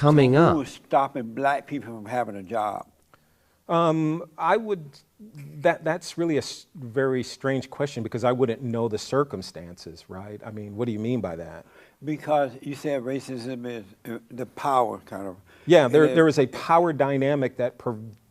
coming So up. who is stopping black people from having a job? I would, that's really a very strange question because I wouldn't know the circumstances, right? I mean, what do you mean by that? Because you said racism is the power kind of. Yeah, And there is a power dynamic that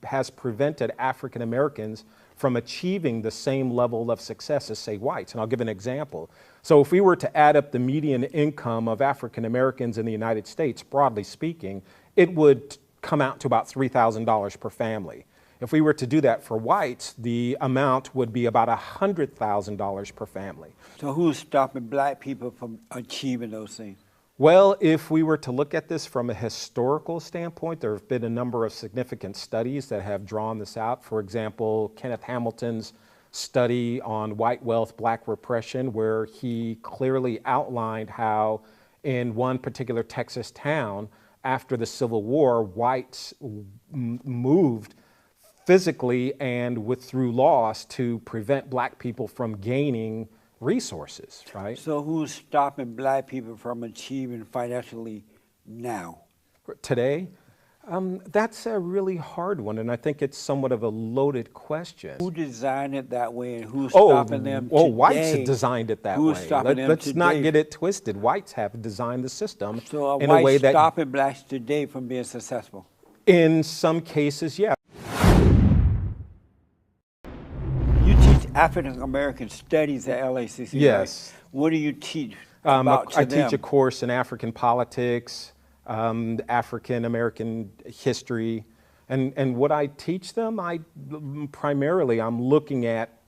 has prevented African Americans from achieving the same level of success as, say, whites. And I'll give an example. So if we were to add up the median income of African Americans in the United States, broadly speaking, it would come out to about $3,000 per family. If we were to do that for whites, the amount would be about $100,000 per family. So who's stopping black people from achieving those things? Well, if we were to look at this from a historical standpoint, there have been a number of significant studies that have drawn this out. For example, Kenneth Hamilton's study on white wealth, black repression, where he clearly outlined how in one particular Texas town, after the Civil War, whites moved physically and through laws to prevent black people from gaining resources, right? So who's stopping black people from achieving financially now? Today, that's a really hard one, and I think it's somewhat of a loaded question. Who designed it that way, and who's stopping them today? Whites have designed it that Who's way. stopping them Let's not today? get it twisted. Whites have designed the system So in a way that, stopping blacks today from being successful? in some cases, yeah. You teach African American studies at LACC, Yes. right? What do you teach about to I them? teach a course in African politics, African American history, and what I teach them, primarily I'm looking at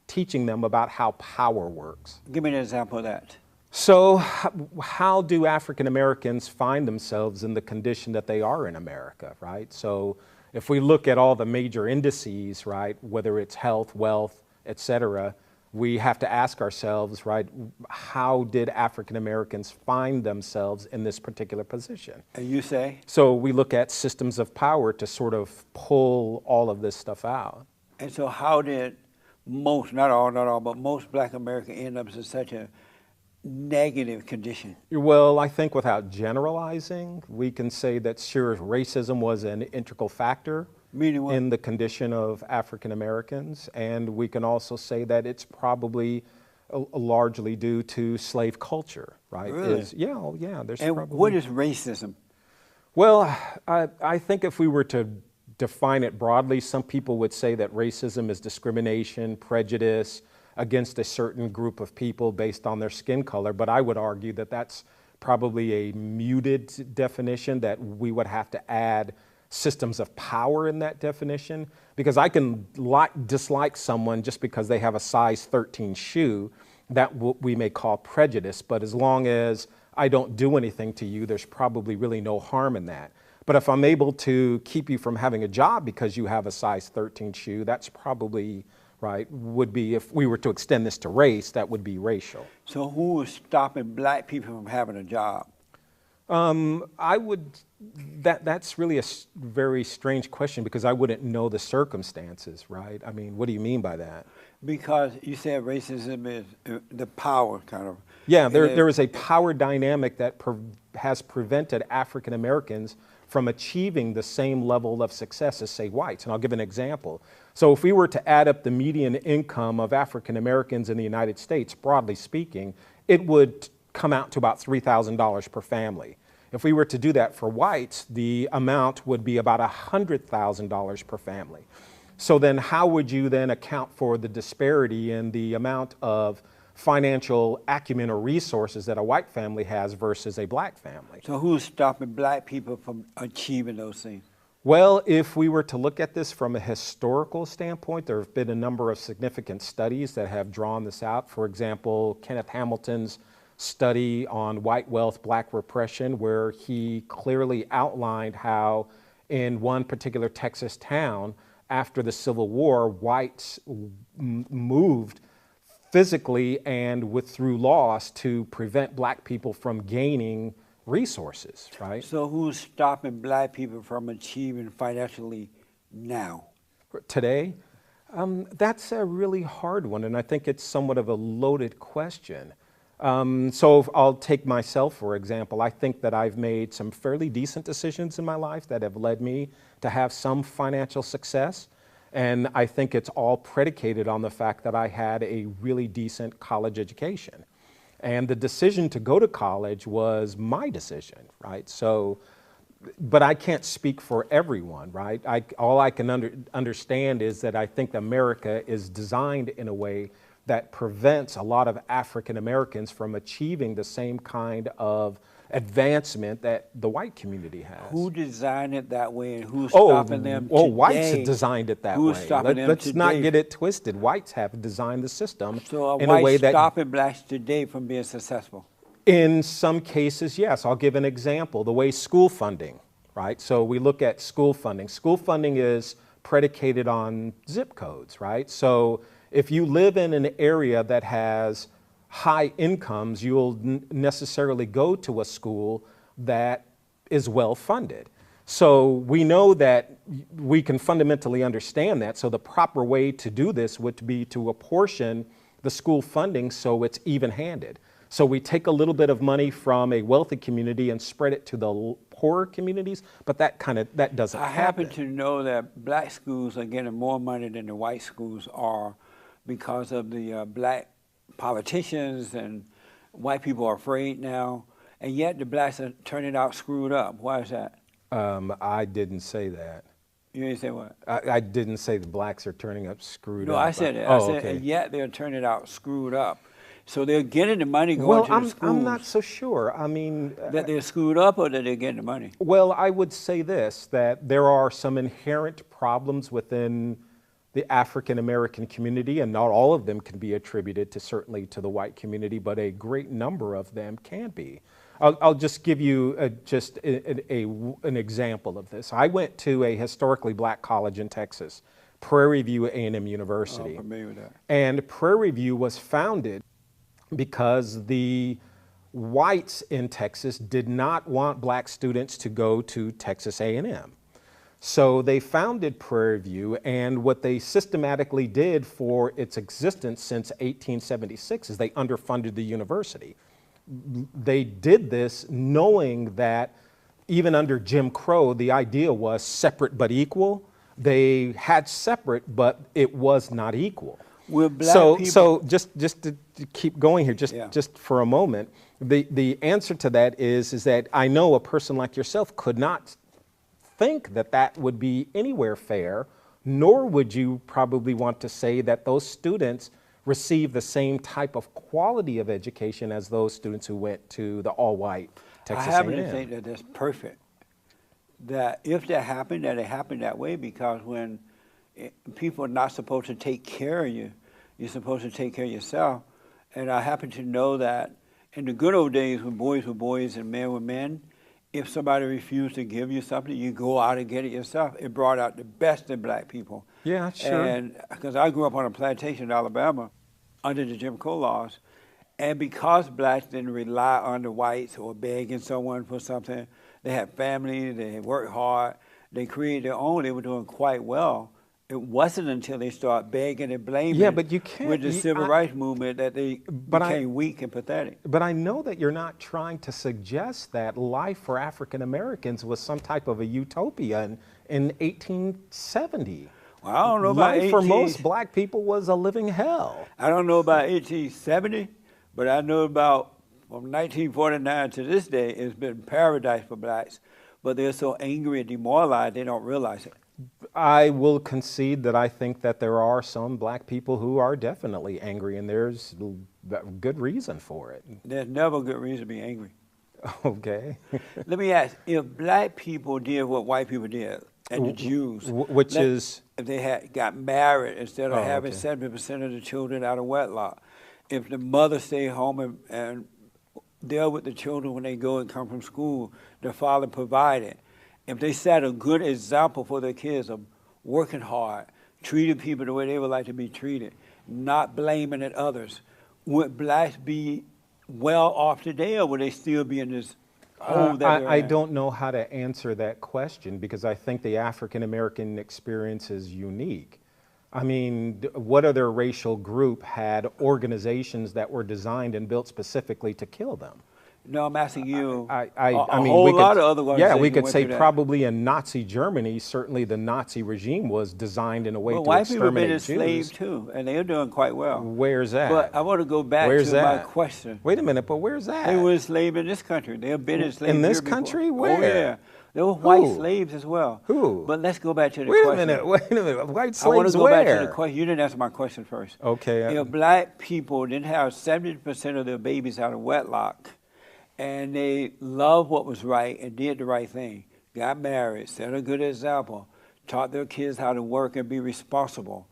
teaching them about how power works. Give me an example of that. So how do African Americans find themselves in the condition that they are in America, right? So if we look at all the major indices, right, whether it's health, wealth, et cetera, we have to ask ourselves, right, how did African Americans find themselves in this particular position? And you say? So we look at systems of power to sort of pull all of this stuff out. And so how did most, not all, but most black Americans end up in such a negative condition? Well, I think without generalizing, we can say that sure, racism was an integral factor Meaning what? in the condition of African Americans, and we can also say that it's probably largely due to slave culture, right? Really? Yeah, there's And probably... what is racism? Well, I think if we were to define it broadly, some people would say that racism is discrimination, prejudice against a certain group of people based on their skin color, but I would argue that that's probably a muted definition, that we would have to add systems of power in that definition, because I can dislike someone just because they have a size 13 shoe, that we may call prejudice, but as long as I don't do anything to you, there's probably really no harm in that. But if I'm able to keep you from having a job because you have a size 13 shoe, that's probably, right, would be, if we were to extend this to race, that would be racial. So who is stopping black people from having a job? I would, that's really a very strange question because I wouldn't know the circumstances, right? I mean, what do you mean by that? Because you said racism is the power kind of. Yeah, there is a power dynamic that has prevented African Americans from achieving the same level of success as, say, whites. And I'll give an example. So if we were to add up the median income of African Americans in the United States, broadly speaking, it would come out to about $3,000 per family. If we were to do that for whites, the amount would be about $100,000 per family. So then how would you then account for the disparity in the amount of financial acumen or resources that a white family has versus a black family? So who's stopping black people from achieving those things? Well, if we were to look at this from a historical standpoint, there have been a number of significant studies that have drawn this out. For example, Kenneth Hamilton's study on white wealth, black repression, where he clearly outlined how in one particular Texas town, after the Civil War, whites moved physically and through laws to prevent black people from gaining resources, right? So who's stopping black people from achieving financially now? Today, that's a really hard one, and I think it's somewhat of a loaded question. So if I'll take myself, for example. I think that I've made some fairly decent decisions in my life that have led me to have some financial success. And I think it's all predicated on the fact that I had a really decent college education. And the decision to go to college was my decision, right? So, but I can't speak for everyone, right? All I can understand is that I think America is designed in a way that prevents a lot of African Americans from achieving the same kind of advancement that the white community has. Who designed it that way, and who's stopping them today? Whites designed it that Who's way. stopping them Let's today? not get it twisted. Whites have designed the system So in a way whites that, stopping blacks today from being successful? in some cases, yes. I'll give an example. The way school funding, right? So we look at school funding. School funding is predicated on zip codes, right? So if you live in an area that has high incomes, you'll necessarily go to a school that is well funded. So we know that we can fundamentally understand that. So the proper way to do this would be to apportion the school funding so it's even-handed. So we take a little bit of money from a wealthy community and spread it to the poorer communities, but that doesn't I happen. happen to know that black schools are getting more money than the white schools are because of the black politicians, and white people are afraid now, and yet the blacks are turning out screwed up. Why is that? I didn't say that. You didn't say what? I didn't say the blacks are turning up screwed No, up. I said it. Oh, I said, okay. and yet they're turning out screwed up. So they're getting the money going to the schools. I'm not so sure. I mean, that they're screwed up, or that they're getting the money? well, I would say this, that there are some inherent problems within the African American community, and not all of them can be attributed certainly to the white community, but a great number of them can be. I'll just give you an example of this. I went to a historically black college in Texas, Prairie View A&M University. I'm familiar with that. And Prairie View was founded because the whites in Texas did not want black students to go to Texas A&M. So they founded Prairie View, and what they systematically did for its existence since 1876 is they underfunded the university. They did this knowing that even under Jim Crow, the idea was separate but equal. They had separate, but it was not equal. Will black people... So just to keep going here, Yeah. just for a moment, the answer to that is that I know a person like yourself could not think that that would be anywhere fair, nor would you probably want to say that those students receive the same type of quality of education as those students who went to the all-white Texas I happen A&M. to think that that's perfect. That if that happened, that it happened that way, because when people are not supposed to take care of you, you're supposed to take care of yourself. And I happen to know that in the good old days when boys were boys and men were men, if somebody refused to give you something, you go out and get it yourself. It brought out the best in black people. Yeah, sure. And because I grew up on a plantation in Alabama under the Jim Crow laws, and because blacks didn't rely on the whites or begging someone for something, they had families, they worked hard, they created their own, they were doing quite well. It wasn't until they started begging and blaming but you can't, with the civil rights movement that they became weak and pathetic. But I know that you're not trying to suggest that life for African Americans was some type of a utopia in 1870. Well, I don't know about Life for most black people was a living hell. I don't know about 1870, but I know about from 1949 to this day, it's been paradise for blacks. But they're so angry and demoralized, they don't realize it. I will concede that I think that there are some black people who are definitely angry, and there's good reason for it. There's never a good reason to be angry. Okay. Let me ask, if black people did what white people did, and the Jews, which is? If they got married instead of having okay. 70% of the children out of wedlock, if the mother stayed home and deal with the children when they go and come from school, the father provided. If they set a good example for their kids of working hard, treating people the way they would like to be treated, not blaming at others, would blacks be well off today, or would they still be in this hole that they're I in? don't know how to answer that question, because I think the African American experience is unique. I mean, what other racial group had organizations that were designed and built specifically to kill them? No, I'm asking you. I A mean, whole we could, lot of other yeah, we organizations could went say through that. probably in Nazi Germany, certainly the Nazi regime was designed in a way Well, to white people have been exterminate enslaved Jews. too, and they're doing quite well. Where's that? But I want to go back Where's to my that? question. Wait a minute, but where's that? They were enslaved in this country. They have been enslaved In this here before. country? Oh, Where? yeah. There were white Who? slaves as well. Who? But let's go back to the Wait question. a minute, wait a minute. White I want slaves to go where? back to the question. You didn't answer my question first. Okay. If black people didn't have 70% of their babies out of wedlock, and they loved what was right and did the right thing, got married, set a good example, taught their kids how to work and be responsible,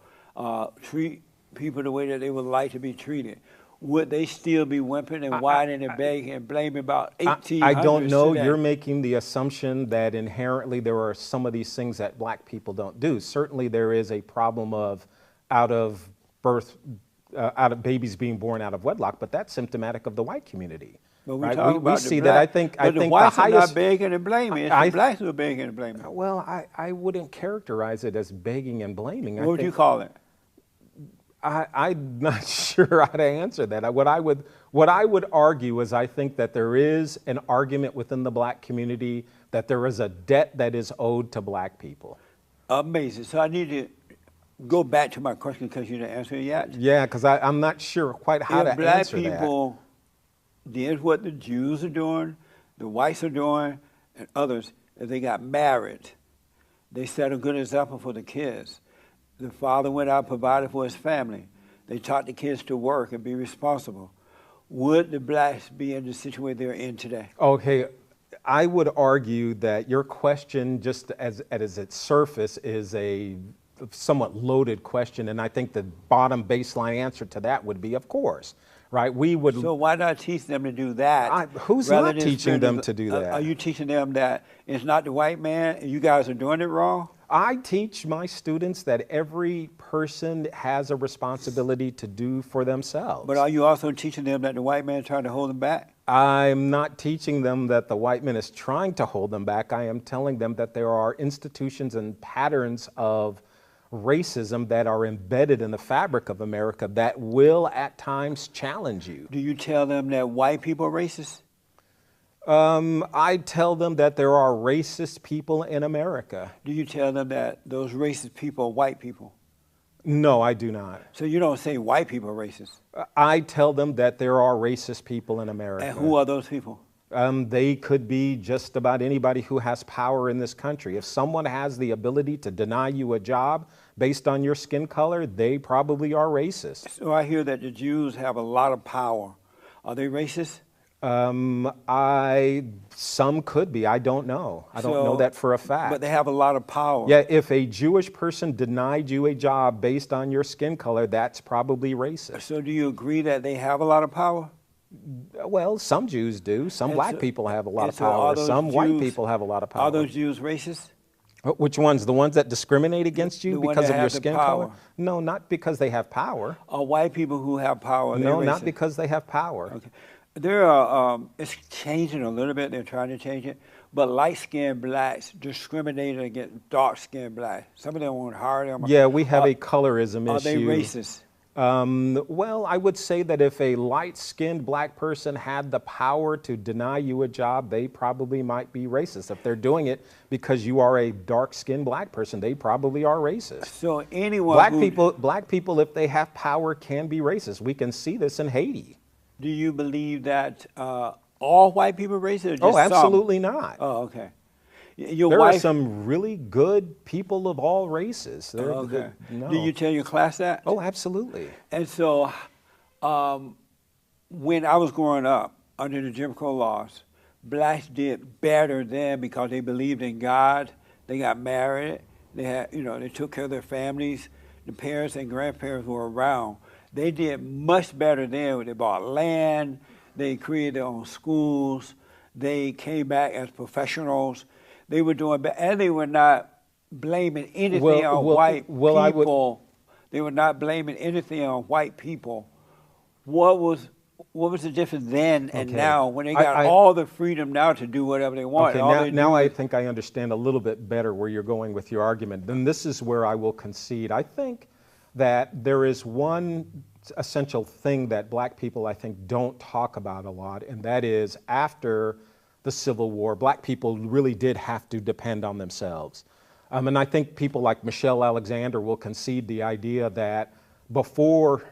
treat people the way that they would like to be treated, would they still be whimpering and whining and begging and blaming about 1800s I don't know. today? You're making the assumption that inherently there are some of these things that black people don't do. Certainly there is a problem of out of babies being born out of wedlock, but that's symptomatic of the white community. But we right? talk about we the see black, that. I think the the whites are highest. not begging and blaming. It's the blacks who are begging and blaming. Well, I wouldn't characterize it as begging and blaming. What would you call it? I'm not sure how to answer that. What I would argue is I think that there is an argument within the black community that there is a debt that is owed to black people. Amazing. So I need to go back to my question because you didn't answer it yet. Yeah, because I'm not sure quite how to If black answer that. people did what the Jews are doing, the whites are doing, and others, if they got married, they set a good example for the kids. The father went out and provided for his family. They taught the kids to work and be responsible. Would the blacks be in the situation they're in today? Okay, I would argue that your question, just as its surface, is a somewhat loaded question, and I think the bottom baseline answer to that would be, of course, right? We would. So why not teach them to do that? Who's rather not than teaching spend them the- to do that? Are you teaching them that it's not the white man and you guys are doing it wrong? I teach my students that every person has a responsibility to do for themselves. But are you also teaching them that the white man is trying to hold them back? I'm not teaching them that the white man is trying to hold them back. I am telling them that there are institutions and patterns of racism that are embedded in the fabric of America that will at times challenge you. Do you tell them that white people are racist? I tell them that there are racist people in America. Do you tell them that those racist people are white people? No, I do not. So you don't say white people are racist. I tell them that there are racist people in America. And who are those people? They could be just about anybody who has power in this country. If someone has the ability to deny you a job based on your skin color, they probably are racist. So I hear that the Jews have a lot of power. Are they racist? Some could be. I don't know. I don't know that for a fact. But they have a lot of power. Yeah, if a Jewish person denied you a job based on your skin color, that's probably racist. So do you agree that they have a lot of power? Well, some Jews do. Some And black so- people have a lot and of so are power. those Some white Jews- people have a lot of power. Are those Jews racist? Which ones? The ones that discriminate against you The one because that of your have the skin power. color? No, not because they have power. Are white people who have power? No, they're not racist? because they have power. Okay. There are, it's changing a little bit. They're trying to change it. But light-skinned blacks discriminated against dark-skinned blacks. Some of them won't hire them. Yeah, we have a colorism issue. Are they racist? Well, I would say that if a light-skinned black person had the power to deny you a job, they probably might be racist. If they're doing it because you are a dark-skinned black person, they probably are racist. So anyone Black people, if they have power, can be racist. We can see this in Haiti. Do you believe that all white people are racist? Or just Oh, some? absolutely not. Oh, okay. Your There wife. are some really good people of all races. Okay. No. Do you tell your class that? Oh, absolutely. And so, when I was growing up under the Jim Crow laws, blacks did better then because they believed in God. They got married. They had, they took care of their families. The parents and grandparents were around. They did much better then. They bought land. They created their own schools. They came back as professionals. They were doing better, and they were not blaming anything on white people. They were not blaming anything on white people. What was the difference then and now when they got all the freedom now to do whatever they want? Okay, now I think I understand a little bit better where you're going with your argument. Then this is where I will concede. I think that there is one essential thing that black people, I think, don't talk about a lot, and that is after the Civil War, black people really did have to depend on themselves. And I think people like Michelle Alexander will concede the idea that before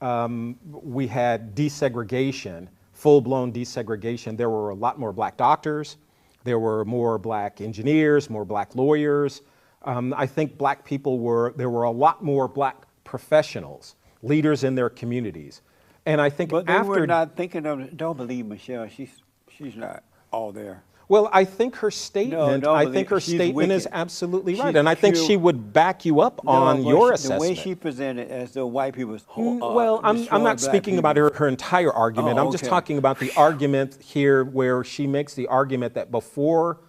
we had desegregation, full-blown desegregation, there were a lot more black doctors, there were more black engineers, more black lawyers. I think black people there were a lot more black professionals, leaders in their communities. And I think But they after... were not thinking of it. Don't believe Michelle. She's not all there. Well, I think her statement, is absolutely right, and I think she would back you up on your assessment. The way she presented as though white people well, I'm not speaking about her entire argument. I'm just talking about the argument here where she makes the argument that before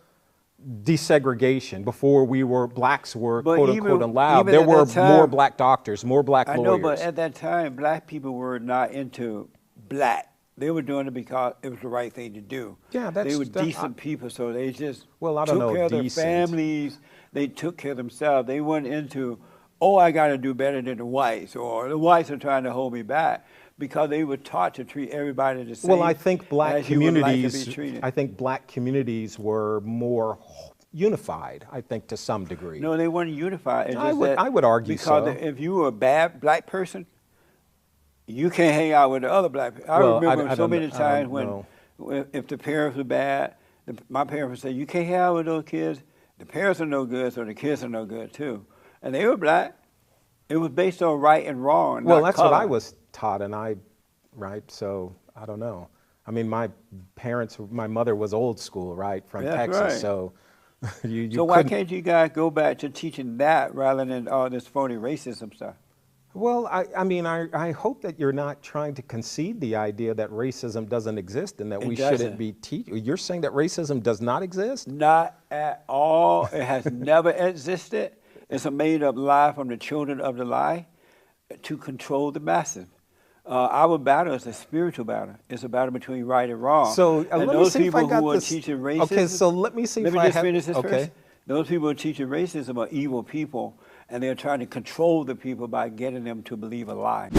desegregation, before blacks were quote unquote allowed, there were more black doctors, more black lawyers. I know, but at that time, black people were not into black. They were doing it because it was the right thing to do. Yeah, they were decent people, so they just took care of their families. They took care of themselves. They weren't into, oh, I got to do better than the whites, or the whites are trying to hold me back, because they were taught to treat everybody the same. Well, I think black communities were more unified, I think, to some degree. No, they weren't unified. I would argue because if you were a bad black person, you can't hang out with the other black people. I remember so many times when if the parents were bad, my parents would say, you can't hang out with those kids. The parents are no good, so the kids are no good too. And they were black. It was based on right and wrong, well, that's color. what I was taught, right? So I don't know. I mean, my mother was old school, right, from Texas, right. So you So why can't you guys go back to teaching that rather than all this phony racism stuff? Well, I hope that you're not trying to concede the idea that racism doesn't exist and that we shouldn't be teaching. You're saying that racism does not exist? Not at all. It has never existed. It's a made-up lie from the children of the lie to control the masses. Our battle is a spiritual battle. It's a battle between right and wrong. So and let me see if I got this. Teaching racism, okay, so let me see if I have. Let me just finish this first. Those people who are teaching racism are evil people, and they're trying to control the people by getting them to believe a lie.